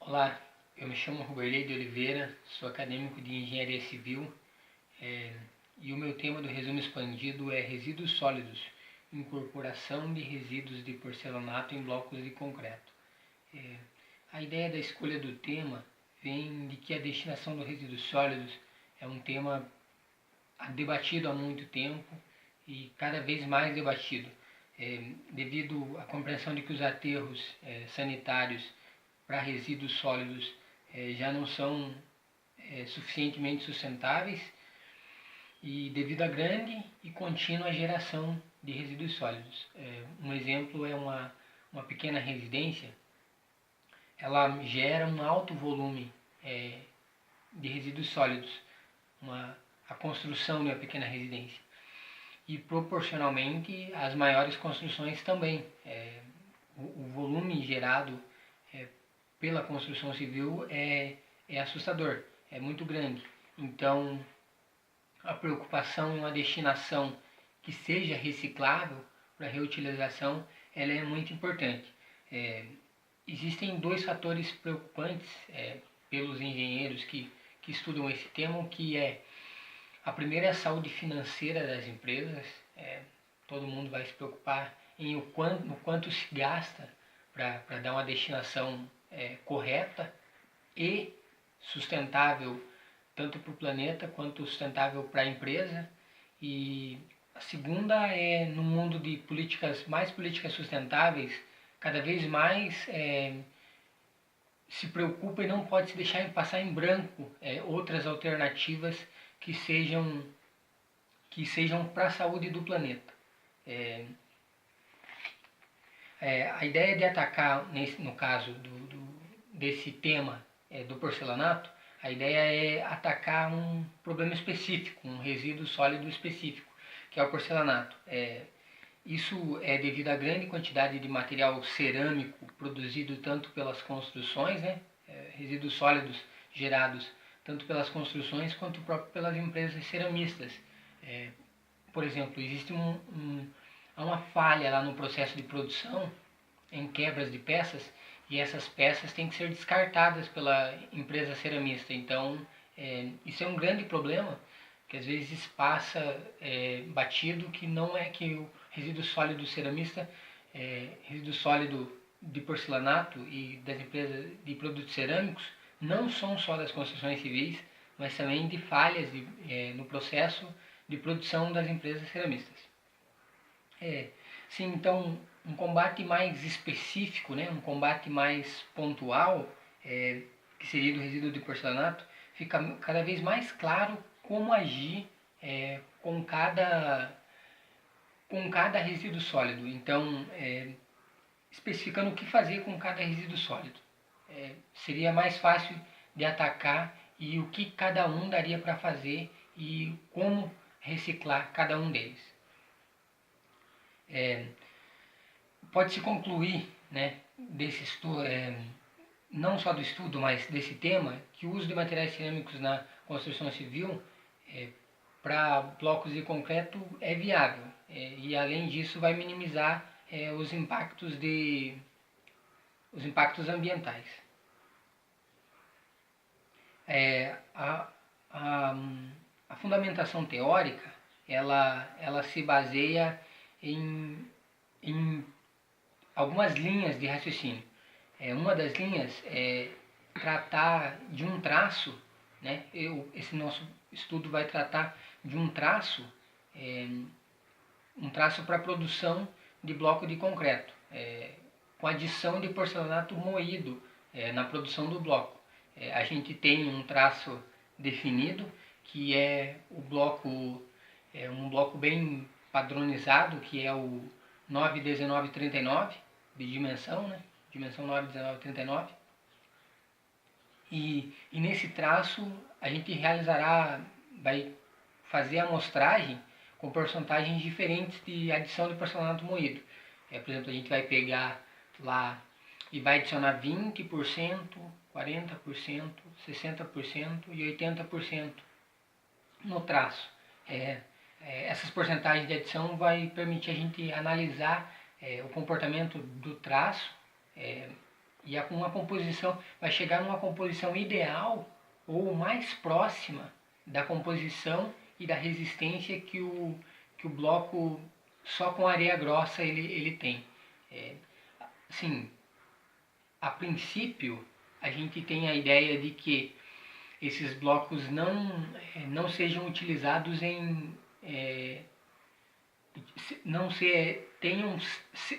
Olá, eu me chamo Roberley de Oliveira, sou acadêmico de Engenharia Civil e o meu tema do resumo expandido é resíduos sólidos, incorporação de resíduos de porcelanato em blocos de concreto. A ideia da escolha do tema vem de que a destinação dos resíduos sólidos é um tema debatido há muito tempo e cada vez mais debatido, devido à compreensão de que os aterros sanitários para resíduos sólidos já não são suficientemente sustentáveis e devido à grande e contínua geração de resíduos sólidos. Um exemplo é uma pequena residência, ela gera um alto volume de resíduos sólidos, a construção de uma pequena residência. E proporcionalmente as maiores construções também. O volume gerado pela construção civil é assustador, é muito grande. Então, a preocupação em uma destinação que seja reciclável para reutilização, ela é muito importante. Existem dois fatores preocupantes pelos engenheiros que estudam esse tema, que é a primeira é a saúde financeira das empresas. Todo mundo vai se preocupar em o quanto se gasta para dar uma destinação correta e sustentável tanto para o planeta quanto sustentável para a empresa. E a segunda é no mundo de políticas sustentáveis, cada vez mais se preocupa e não pode se deixar passar em branco outras alternativas que sejam para a saúde do planeta. A ideia de atacar, no caso desse tema do porcelanato, a ideia é atacar um problema específico, um resíduo sólido específico, que é o porcelanato. Isso é devido à grande quantidade de material cerâmico produzido tanto pelas construções, resíduos sólidos gerados tanto pelas construções quanto pelas empresas ceramistas. Por exemplo, existe uma falha lá no processo de produção, em quebras de peças, e essas peças têm que ser descartadas pela empresa ceramista. Então, isso é um grande problema, que às vezes passa batido, que não é que o resíduo sólido ceramista, resíduo sólido de porcelanato e das empresas de produtos cerâmicos, não são só das construções civis, mas também de falhas no processo de produção das empresas ceramistas. Sim, então, um combate mais específico, um combate mais pontual, que seria do resíduo de porcelanato, fica cada vez mais claro como agir com cada resíduo sólido. Então, especificando o que fazer com cada resíduo sólido. Seria mais fácil de atacar e o que cada um daria para fazer e como reciclar cada um deles. Pode-se concluir, desse estudo, não só do estudo, mas desse tema, que o uso de materiais cerâmicos na construção civil para blocos de concreto é viável, e além disso vai minimizar os impactos ambientais. A fundamentação teórica ela se baseia em algumas linhas de raciocínio. Uma das linhas é tratar de um traço, esse nosso estudo vai tratar de um traço para a produção de bloco de concreto, com adição de porcelanato moído na produção do bloco. A gente tem um traço definido, que é um bloco bem padronizado, que é o 91939 de dimensão, dimensão 91939. E nesse traço a gente vai fazer a amostragem com porcentagens diferentes de adição de porcelanato moído. Por exemplo, a gente vai pegar lá e vai adicionar 20%, 40%, 60% e 80% no traço. Essas porcentagens de adição vai permitir a gente analisar o comportamento do traço E uma composição vai chegar numa composição ideal ou mais próxima da composição e da resistência que o bloco só com areia grossa ele tem. Sim, a princípio a gente tem a ideia de que esses blocos não sejam utilizados não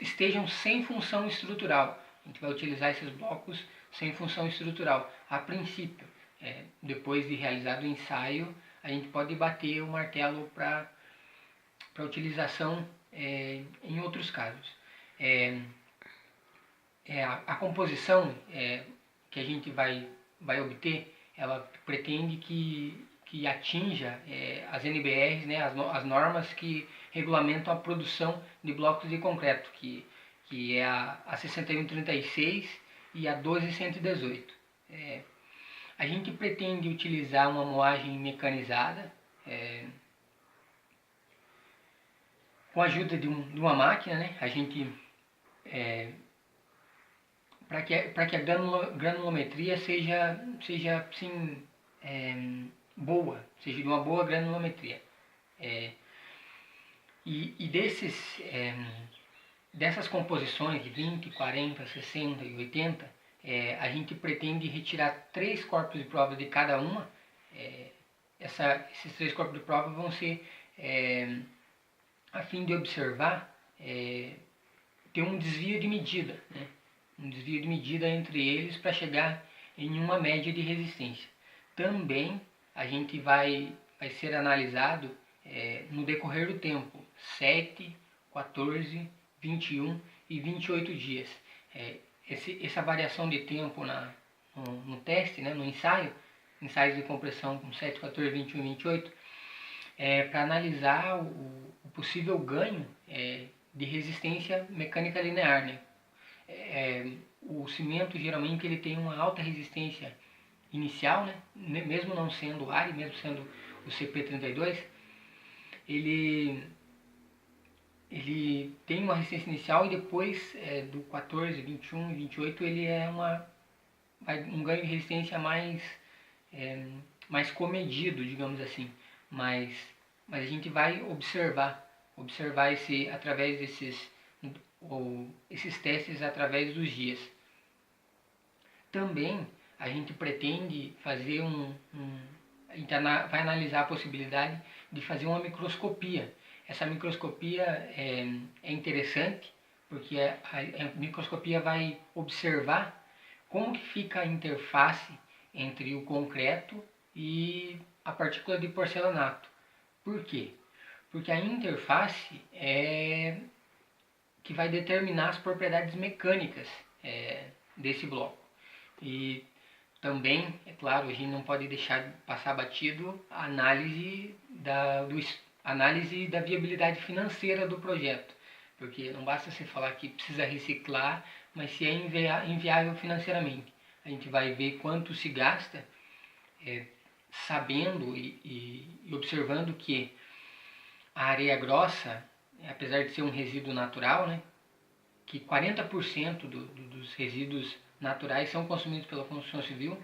estejam sem função estrutural. A gente vai utilizar esses blocos sem função estrutural. A princípio, depois de realizado o ensaio, a gente pode bater o martelo para utilização em outros casos. A composição que a gente vai obter, ela pretende que atinja as NBRs, né, as normas que regulamentam a produção de blocos de concreto, que é a 6136 e a 12118. A gente pretende utilizar uma moagem mecanizada, com a ajuda de uma máquina, né? A gente para que a granulometria seja assim, boa, seja de uma boa granulometria. E dessas composições de 20, 40, 60 e 80, a gente pretende retirar 3 corpos de prova de cada uma. Esses 3 corpos de prova vão ser a fim de observar, ter um desvio de medida, né? Um desvio de medida entre eles para chegar em uma média de resistência. Também a gente vai ser analisado no decorrer do tempo, 7, 14, 21 e 28 dias. Essa variação de tempo no teste, né, no ensaios de compressão com 7, 14, 21 e 28, para analisar o possível ganho de resistência mecânica linear, né? O cimento geralmente ele tem uma alta resistência inicial, né? Mesmo não sendo o ARI, mesmo sendo o CP32, ele tem uma resistência inicial e depois do 14, 21 e 28 ele um ganho de resistência mais comedido, digamos assim. Mas a gente vai observar através esses testes através dos dias. Também a gente pretende fazer a gente vai analisar a possibilidade de fazer uma microscopia. Essa microscopia é interessante porque a microscopia vai observar como que fica a interface entre o concreto e a partícula de porcelanato. Por quê? Porque a interface é que vai determinar as propriedades mecânicas desse bloco. E também, é claro, a gente não pode deixar passar batido a análise da viabilidade financeira do projeto. Porque não basta você falar que precisa reciclar, mas se é inviável financeiramente. A gente vai ver quanto se gasta, sabendo e observando que a areia grossa, apesar de ser um resíduo natural, né, que 40% dos resíduos naturais são consumidos pela construção civil,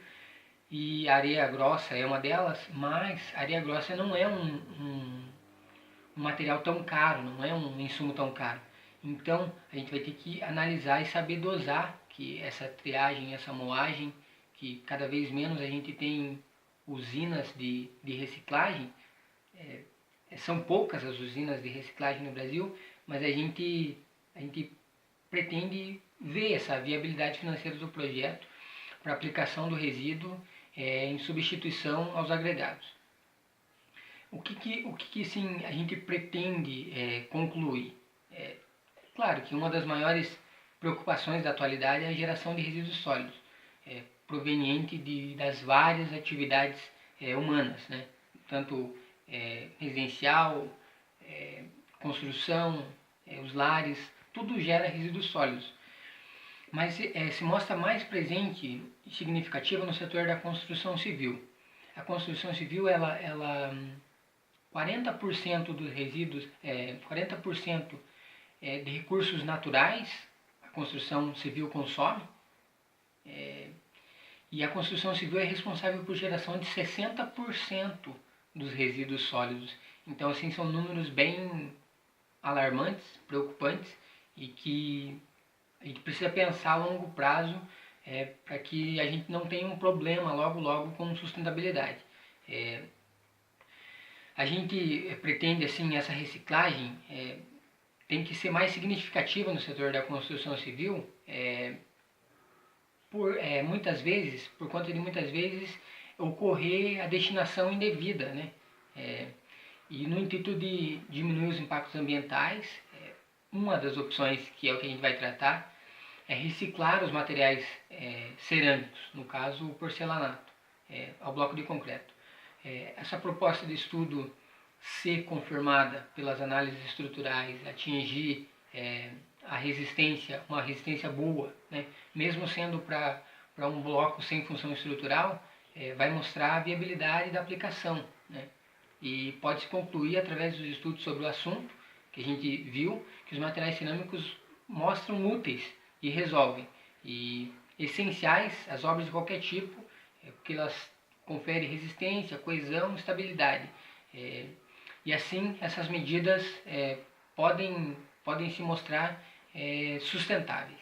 e a areia grossa é uma delas, mas a areia grossa não é um material tão caro, não é um insumo tão caro. Então a gente vai ter que analisar e saber dosar que essa triagem, essa moagem, que cada vez menos a gente tem usinas de reciclagem, são poucas as usinas de reciclagem no Brasil, mas a gente pretende ver essa viabilidade financeira do projeto para aplicação do resíduo em substituição aos agregados. O que sim, a gente pretende concluir? Claro que uma das maiores preocupações da atualidade é a geração de resíduos sólidos, proveniente das várias atividades humanas, né? Tanto residencial, construção, os lares, tudo gera resíduos sólidos. Mas se mostra mais presente e significativa no setor da construção civil. A construção civil, 40% dos resíduos, 40% de recursos naturais a construção civil consome, E a construção civil é responsável por geração de 60% dos resíduos sólidos. Então, assim, são números bem alarmantes, preocupantes, e que a gente precisa pensar a longo prazo para que a gente não tenha um problema logo com sustentabilidade. A gente pretende, assim, essa reciclagem tem que ser mais significativa no setor da construção civil, por conta de muitas vezes ocorrer a destinação indevida, né? E no intuito de diminuir os impactos ambientais, uma das opções, que é o que a gente vai tratar, é reciclar os materiais cerâmicos, no caso o porcelanato, ao bloco de concreto. Essa proposta de estudo ser confirmada pelas análises estruturais, atingir uma resistência boa, né? Mesmo sendo para um bloco sem função estrutural, vai mostrar a viabilidade da aplicação, né? E pode-se concluir através dos estudos sobre o assunto, que a gente viu, que os materiais cerâmicos mostram úteis e resolvem. E essenciais às obras de qualquer tipo, porque elas conferem resistência, coesão e estabilidade. E assim, essas medidas podem se mostrar sustentáveis.